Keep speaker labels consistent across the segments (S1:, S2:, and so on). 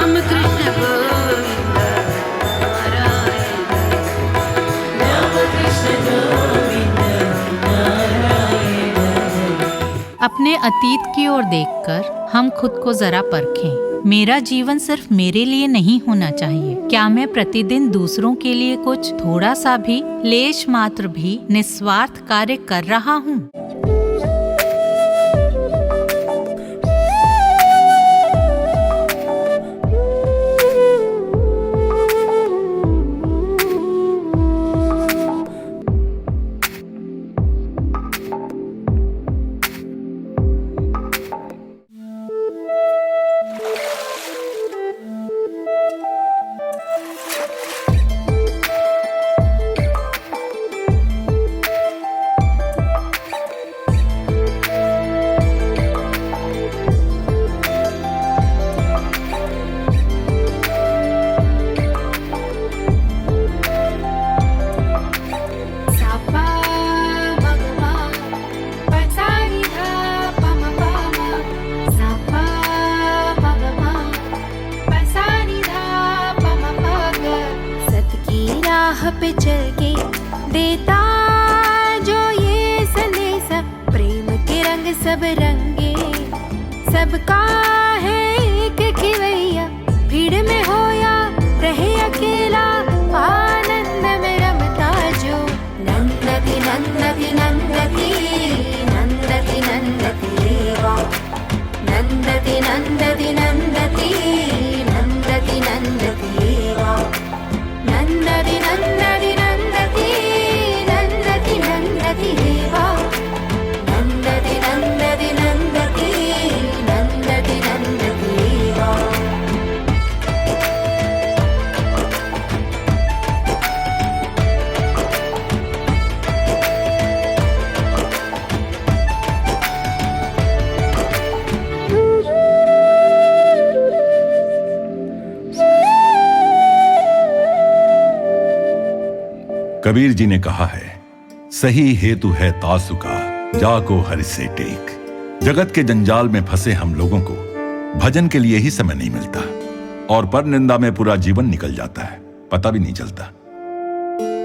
S1: कृष्ण गोविंद नारायण राम कृष्ण गोविंद नारायण।
S2: अपने अतीत की ओर देखकर हम खुद को जरा परखें। मेरा जीवन सिर्फ मेरे लिए नहीं होना चाहिए। क्या मैं प्रतिदिन दूसरों के लिए कुछ थोड़ा सा भी, लेश मात्र भी निस्वार्थ कार्य कर रहा हूँ?
S3: पे चल के देता जो ये संदेश, प्रेम के रंग सब रंगे, सबका है एक खिवैया, भीड़ में हो या रहे अकेला, आनंद में रमता जो नंदती नंदती नंदती नंदती नंदती देवा, नंदती नंदती नंदती नंदती नंदती देवा, नंदती नंदती नंदती नंदती नंदती देवा, नंदती नंदती नंदती नंदती नंदती देवा।
S4: कबीर जी ने कहा है, सही हेतु है तासु का, जाको हरि से टेक। जगत के जंजाल में फंसे हम लोगों को भजन के लिए ही समय नहीं मिलता और पर निंदा में पूरा जीवन निकल जाता है, पता भी नहीं चलता।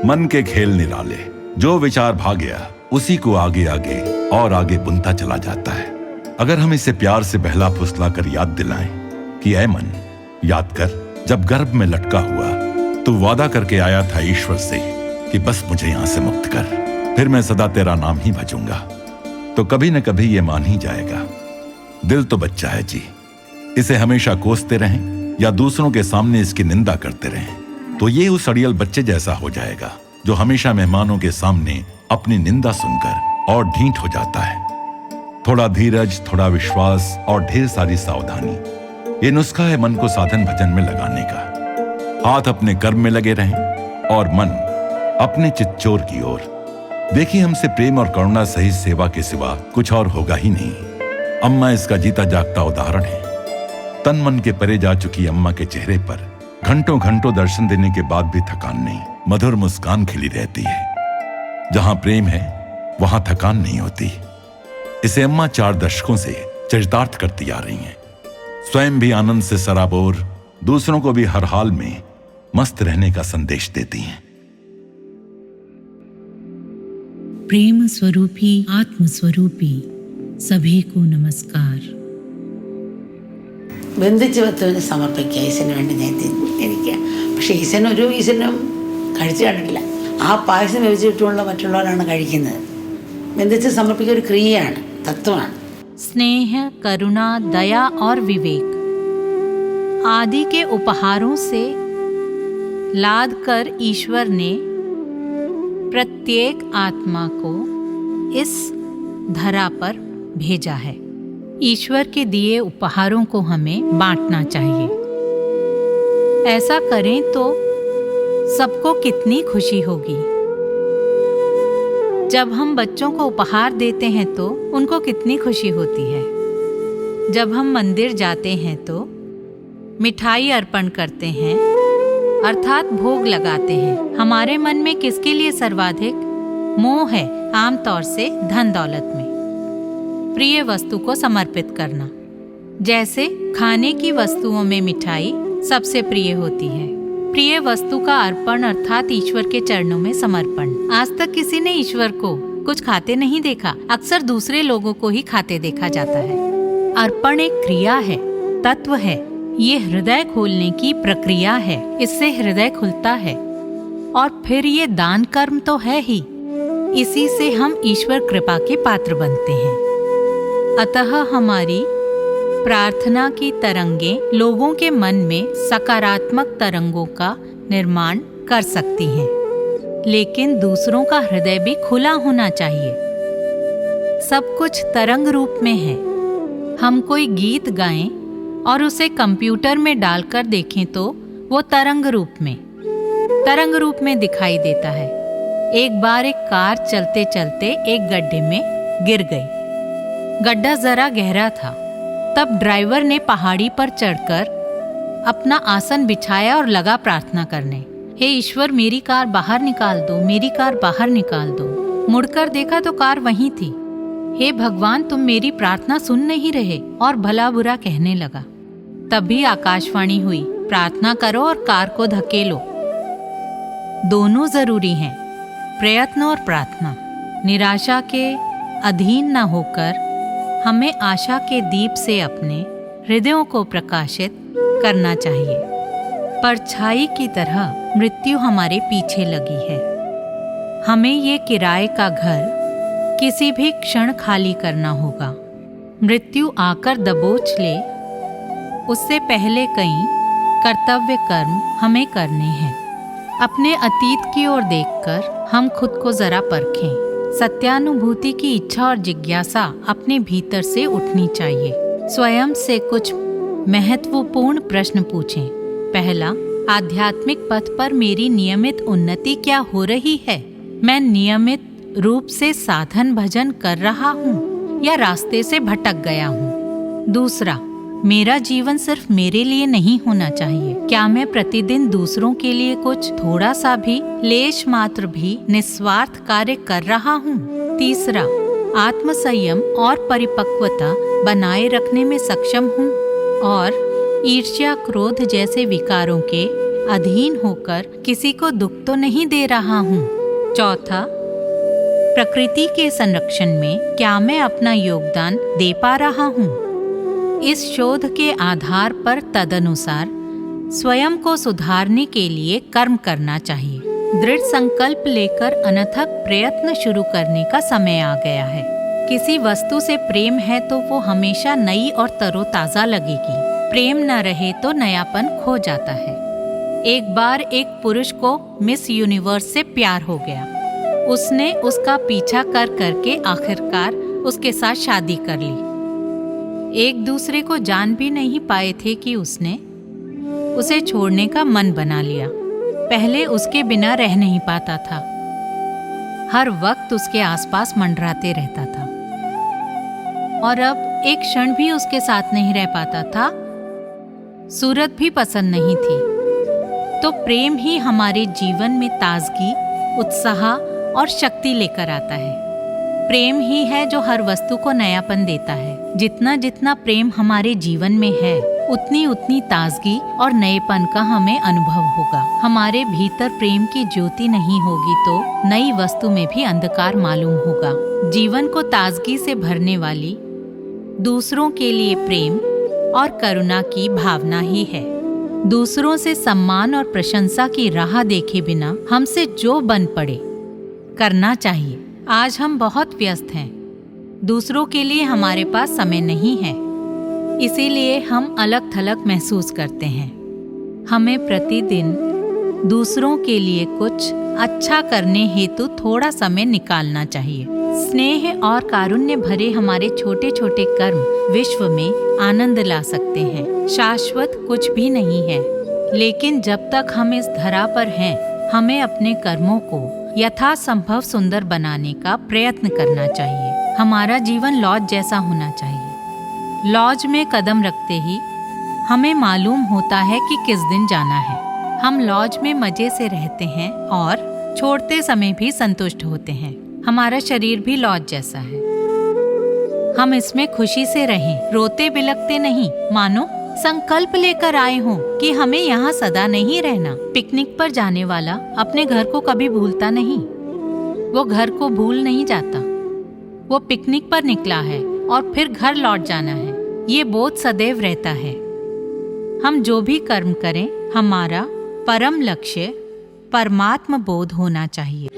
S4: मन के खेल निराले, जो विचार भाग गया उसी को आगे आगे और आगे बुनता चला जाता है। अगर हम इसे प्यार से बहला फुसला कर याद दिलाएं कि ऐ मन, याद कर जब गर्भ में लटका हुआ तू वादा करके आया था ईश्वर से कि बस मुझे यहां से मुक्त कर, फिर मैं सदा तेरा नाम ही भजूंगा, तो कभी न कभी ये मान ही जाएगा। दिल तो बच्चा है जी, इसे हमेशा कोसते रहें या दूसरों के सामने इसकी निंदा करते रहें तो ये उस अड़ियल बच्चे जैसा हो जाएगा जो हमेशा मेहमानों के सामने अपनी निंदा सुनकर और ढीठ हो जाता है। थोड़ा धीरज, थोड़ा विश्वास और ढेर सारी सावधानी, ये नुस्खा है मन को साधन भजन में लगाने का। हाथ अपने कर्म में लगे रहें और मन अपने चित्चोर की ओर। देखिए, हमसे प्रेम और करुणा सहित सेवा के सिवा कुछ और होगा ही नहीं। अम्मा इसका जीता जागता उदाहरण है। तन मन के परे जा चुकी अम्मा के चेहरे पर घंटों घंटों दर्शन देने के बाद भी थकान नहीं, मधुर मुस्कान खिली रहती है। जहां प्रेम है वहां थकान नहीं होती। इसे अम्मा 4 दशकों से चरितार्थ करती आ रही हैं। स्वयं भी आनंद से सराबोर, दूसरों को भी हर हाल में मस्त रहने का संदेश देती हैं।
S2: प्रेम स्वरूपी, आत्म स्वरूपी सभी को नमस्कार।
S1: ബന്ധിച്ചുവത്തുവിന് സമർപ്പിക്കുക ഈശ്വരന് വേണ്ടി ഞാൻ ഇരിക്കുക. പക്ഷേ ഈശ്വരനും കഴിച്ചു കണ്ടിട്ടില്ല. ആ പായസം വെച്ചിട്ടുള്ള മറ്റുള്ളവരാണ് കഴിക്കുന്നത്. ബന്ധിച്ച് സമർപ്പിക്കുക ഒരു ക്രിയയാണ്, തത്വമാണ്.
S2: स्नेह, करुणा, दया और विवेक आदि के उपहारों से लाद कर ईश्वर ने प्रत्येक आत्मा को इस धरा पर भेजा है। ईश्वर के दिए उपहारों को हमें बांटना चाहिए। ऐसा करें तो सबको कितनी खुशी होगी। जब हम बच्चों को उपहार देते हैं तो उनको कितनी खुशी होती है। जब हम मंदिर जाते हैं तो मिठाई अर्पण करते हैं, अर्थात भोग लगाते हैं। हमारे मन में किसके लिए सर्वाधिक मोह है? आमतौर से धन दौलत में प्रिय वस्तु को समर्पित करना, जैसे खाने की वस्तुओं में मिठाई, सबसे प्रिय होती है। प्रिय वस्तु का अर्पण अर्थात ईश्वर के चरणों में समर्पण। आज तक किसी ने ईश्वर को कुछ खाते नहीं देखा, अक्सर दूसरे लोगों को ही खाते देखा जाता है। अर्पण एक क्रिया है, तत्व है। ये हृदय खोलने की प्रक्रिया है, इससे हृदय खुलता है। और फिर ये दान कर्म तो है ही, इसी से हम ईश्वर कृपा के पात्र बनते हैं। अतः हमारी प्रार्थना की तरंगें लोगों के मन में सकारात्मक तरंगों का निर्माण कर सकती हैं, लेकिन दूसरों का हृदय भी खुला होना चाहिए। सब कुछ तरंग रूप में है। हम कोई गीत गाएं और उसे कंप्यूटर में डालकर देखें तो वो तरंग रूप में दिखाई देता है। एक बार एक कार चलते चलते एक गड्ढे में गिर गई। गड्ढा जरा गहरा था। तब ड्राइवर ने पहाड़ी पर चढ़कर अपना आसन बिछाया और लगा प्रार्थना करने, हे ईश्वर मेरी कार बाहर निकाल दो, मेरी कार बाहर निकाल दो। मुड़कर देखा तो कार वहीं थी। हे भगवान तुम मेरी प्रार्थना सुन नहीं रहे, और भला बुरा कहने लगा। तभी आकाशवाणी हुई, प्रार्थना करो और कार को धकेलो। दोनों जरूरी हैं, प्रयत्न और प्रार्थना। निराशा के अधीन न होकर हमें आशा के दीप से अपने हृदयों को प्रकाशित करना चाहिए। परछाई की तरह मृत्यु हमारे पीछे लगी है। हमें ये किराए का घर किसी भी क्षण खाली करना होगा। मृत्यु आकर दबोच ले, उससे पहले कई कर्तव्य कर्म हमें करने हैं। अपने अतीत की ओर देखकर हम खुद को जरा परखें। सत्यानुभूति की इच्छा और जिज्ञासा अपने भीतर से उठनी चाहिए। स्वयं से कुछ महत्वपूर्ण प्रश्न पूछें। पहला, आध्यात्मिक पथ पर मेरी नियमित उन्नति क्या हो रही है? मैं नियमित रूप से साधन भजन कर रहा हूँ या रास्ते से भटक गया हूँ? दूसरा, मेरा जीवन सिर्फ मेरे लिए नहीं होना चाहिए। क्या मैं प्रतिदिन दूसरों के लिए कुछ थोड़ा सा भी, लेश मात्र भी निस्वार्थ कार्य कर रहा हूँ? तीसरा, आत्मसंयम और परिपक्वता बनाए रखने में सक्षम हूँ और ईर्ष्या क्रोध जैसे विकारों के अधीन होकर किसी को दुख तो नहीं दे रहा हूँ? चौथा, प्रकृति के संरक्षण में क्या मैं अपना योगदान दे पा रहा हूँ? इस शोध के आधार पर तदनुसार स्वयं को सुधारने के लिए कर्म करना चाहिए। दृढ़ संकल्प लेकर अनथक प्रयत्न शुरू करने का समय आ गया है। किसी वस्तु से प्रेम है तो वो हमेशा नई और तरोताजा लगेगी। प्रेम न रहे तो नयापन खो जाता है। एक बार एक पुरुष को मिस यूनिवर्स से प्यार हो गया। उसने उसका पीछा कर करके आखिरकार उसके साथ शादी कर ली। एक दूसरे को जान भी नहीं पाए थे कि उसने उसे छोड़ने का मन बना लिया। पहले उसके बिना रह नहीं पाता था, हर वक्त उसके आसपास मंडराते रहता था और अब एक क्षण भी उसके साथ नहीं रह पाता था। सूरत भी पसंद नहीं थी। तो प्रेम ही हमारे जीवन में ताजगी, उत्साह और शक्ति लेकर आता है। प्रेम ही है जो हर वस्तु को नयापन देता है। जितना जितना प्रेम हमारे जीवन में है, उतनी उतनी ताजगी और नएपन का हमें अनुभव होगा। हमारे भीतर प्रेम की ज्योति नहीं होगी तो नई वस्तु में भी अंधकार मालूम होगा। जीवन को ताजगी से भरने वाली दूसरों के लिए प्रेम और करुणा की भावना ही है। दूसरों से सम्मान और प्रशंसा की राह देखे बिना हमसे जो बन पड़े करना चाहिए। आज हम बहुत व्यस्त हैं, दूसरों के लिए हमारे पास समय नहीं है, इसीलिए हम अलग थलग महसूस करते हैं। हमें प्रतिदिन दूसरों के लिए कुछ अच्छा करने हेतु थोड़ा समय निकालना चाहिए। स्नेह और कारुण्य भरे हमारे छोटे छोटे कर्म विश्व में आनंद ला सकते हैं। शाश्वत कुछ भी नहीं है, लेकिन जब तक हम इस धरा पर हैं, हमें अपने कर्मों को यथासंभव सुंदर बनाने का प्रयत्न करना चाहिए। हमारा जीवन लॉज जैसा होना चाहिए। लॉज में कदम रखते ही हमें मालूम होता है कि किस दिन जाना है। हम लॉज में मजे से रहते हैं और छोड़ते समय भी संतुष्ट होते हैं। हमारा शरीर भी लॉज जैसा है। हम इसमें खुशी से रहें, रोते बिलखते नहीं, मानो संकल्प लेकर आए हों कि हमें यहाँ सदा नहीं रहना। पिकनिक पर जाने वाला अपने घर को कभी भूलता नहीं, वो घर को भूल नहीं जाता। वो पिकनिक पर निकला है और फिर घर लौट जाना है, ये बोध सदैव रहता है। हम जो भी कर्म करें, हमारा परम लक्ष्य परमात्म बोध होना चाहिए।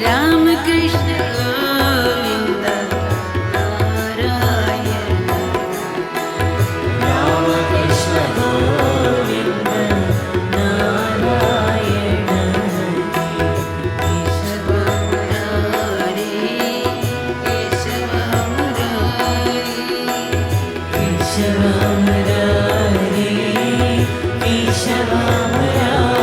S1: राम कृष्ण गोविंद नारायण, राम कृष्ण गोविंद नारायण, केशव मुरारी केशव मुरारी, केशव मुरारी केशव मुरारी,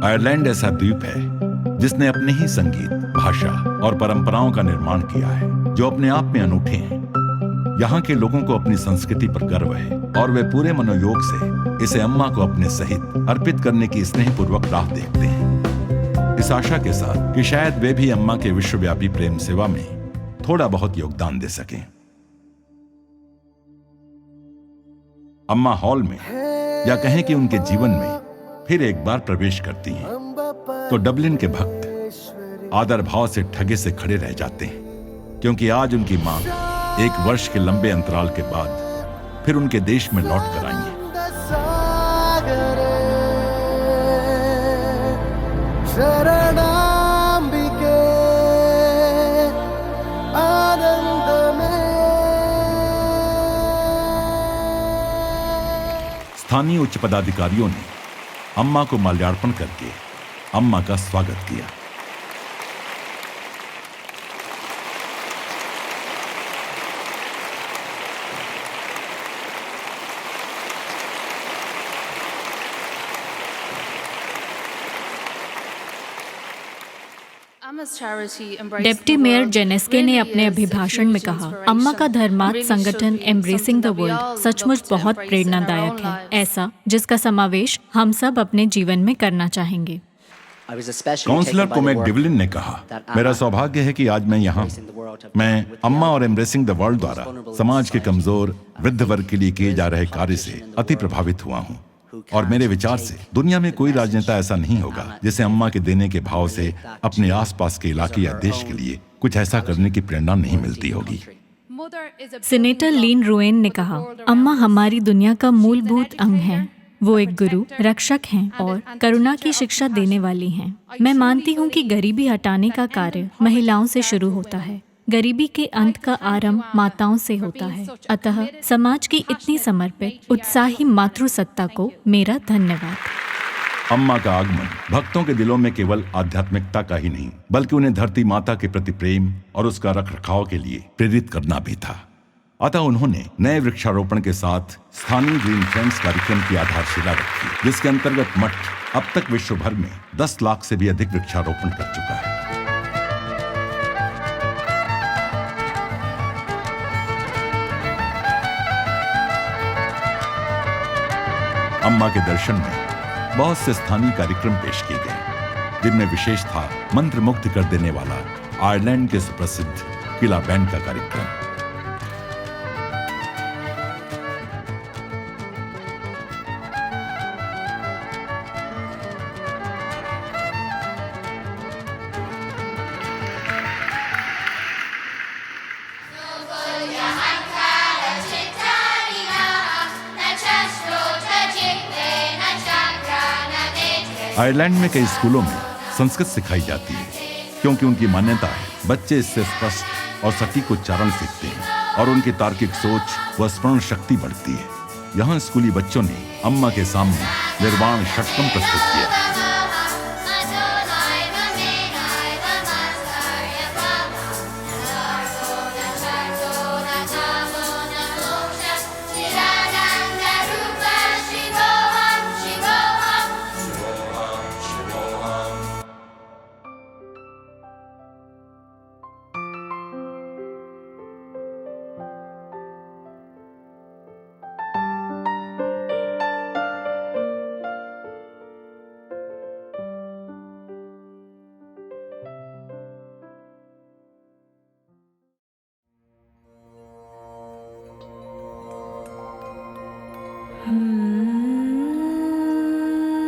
S4: आयरलैंड ऐसा द्वीप है जिसने अपने ही संगीत, भाषा और परंपराओं का निर्माण किया है जो अपने आप में अनूठे हैं। यहाँ के लोगों को अपनी संस्कृति पर गर्व है और वे पूरे मनोयोग से इसे अम्मा को अपने सहित अर्पित करने की स्नेहपूर्वक राह देखते हैं, इस आशा के साथ कि शायद वे भी अम्मा के विश्वव्यापी प्रेम सेवा में थोड़ा बहुत योगदान दे सकें। अम्मा हॉल में या कहें कि उनके जीवन में फिर एक बार प्रवेश करती हैं तो डबलिन के भक्त आदर भाव से ठगे से खड़े रह जाते हैं, क्योंकि आज उनकी मां 1 वर्ष के लंबे अंतराल के बाद फिर उनके देश में लौट कर आई हैं। स्थानीय उच्च पदाधिकारियों ने अम्मा को माल्यार्पण करके अम्मा का स्वागत किया।
S5: डिप्टी मेयर जेनेस्के ने अपने अभिभाषण में कहा, अम्मा का धर्मार्थ संगठन एम्ब्रेसिंग द वर्ल्ड सचमुच बहुत प्रेरणादायक है, ऐसा जिसका समावेश हम सब अपने जीवन में करना चाहेंगे।
S4: काउंसलर कोमेक डिवलिन ने कहा, मेरा सौभाग्य है कि आज मैं यहाँ हूँ। मैं अम्मा और एम्ब्रेसिंग द वर्ल्ड द्वारा समाज के कमजोर वृद्ध वर्ग के लिए किए जा रहे कार्य से अति प्रभावित हुआ हूँ और मेरे विचार से दुनिया में कोई राजनेता ऐसा नहीं होगा जिसे अम्मा के देने के भाव से अपने आसपास के इलाके या देश के लिए कुछ ऐसा करने की प्रेरणा नहीं मिलती होगी।
S5: सीनेटर लीन रुएन ने कहा, अम्मा हमारी दुनिया का मूलभूत अंग है। वो एक गुरु, रक्षक हैं और करुणा की शिक्षा देने वाली हैं। मैं मानती हूँ कि गरीबी हटाने का कार्य महिलाओं से शुरू होता है। गरीबी के अंत का आरंभ माताओं से होता है। अतः समाज की इतनी समर्पित उत्साही मातृसत्ता को मेरा धन्यवाद।
S4: अम्मा का आगमन भक्तों के दिलों में केवल आध्यात्मिकता का ही नहीं बल्कि उन्हें धरती माता के प्रति प्रेम और उसका रखरखाव के लिए प्रेरित करना भी था। अतः उन्होंने नए वृक्षारोपण के साथ स्थानीय ग्रीन फ्रेंड्स कार्यक्रम की आधारशिला रखी, जिसके अंतर्गत मठ अब तक विश्व भर में 10 लाख से भी अधिक वृक्षारोपण कर चुका है। अम्मा के दर्शन में बहुत से स्थानीय कार्यक्रम पेश किए गए, जिनमें विशेष था मंत्रमुग्ध कर देने वाला आयरलैंड के सुप्रसिद्ध किला बैंड का कार्यक्रम। आयरलैंड में कई स्कूलों में संस्कृत सिखाई जाती है, क्योंकि उनकी मान्यता है बच्चे इससे स्पष्ट और सटीक उच्चारण सीखते हैं और उनकी तार्किक सोच व स्मरण शक्ति बढ़ती है। यहाँ स्कूली बच्चों ने अम्मा के सामने निर्वाण षट्कम प्रस्तुत किया।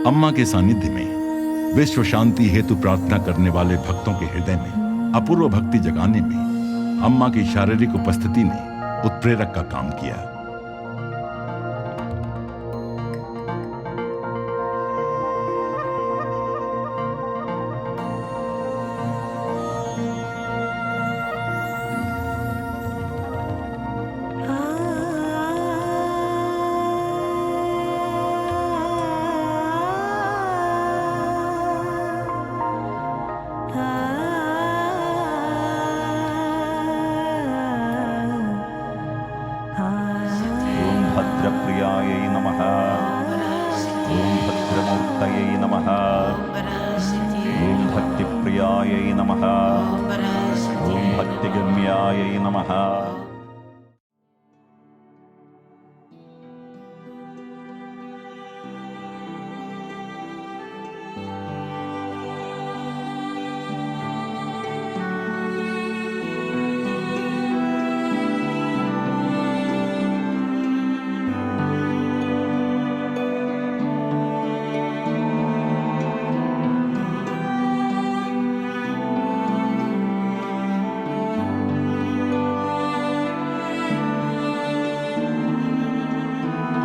S4: अम्मा के सानिध्य में विश्व शांति हेतु प्रार्थना करने वाले भक्तों के हृदय में अपूर्व भक्ति जगाने में अम्मा की शारीरिक उपस्थिति ने उत्प्रेरक का काम किया।
S6: नमः। ॐ भक्तिगम्यायै नमः।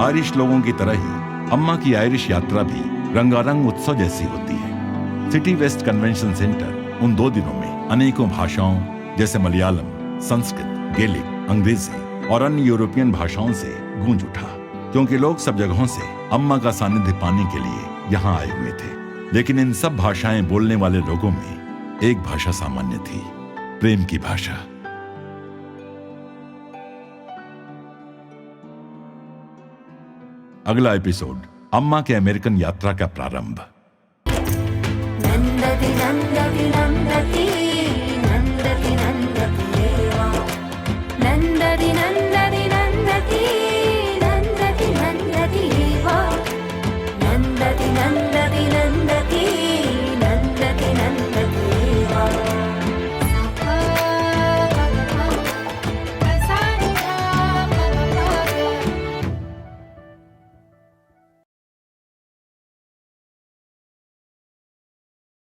S4: आयरिश लोगों की तरह ही अम्मा की आयरिश यात्रा भी रंगारंग उत्सव जैसी होती है। सिटी वेस्ट कन्वेंशन सेंटर उन 2 दिनों में अनेकों भाषाओं जैसे मलयालम, संस्कृत, गेलिक, अंग्रेजी और अन्य यूरोपियन भाषाओं से गूंज उठा, क्योंकि लोग सब जगहों से अम्मा का सानिध्य पाने के लिए यहाँ आए हुए थे। लेकिन इन सब भाषाएं बोलने वाले लोगों में एक भाषा सामान्य थी, प्रेम की भाषा। अगला एपिसोड अम्मा के अमेरिकन यात्रा का प्रारंभ।
S3: नंदति नंदति नंदति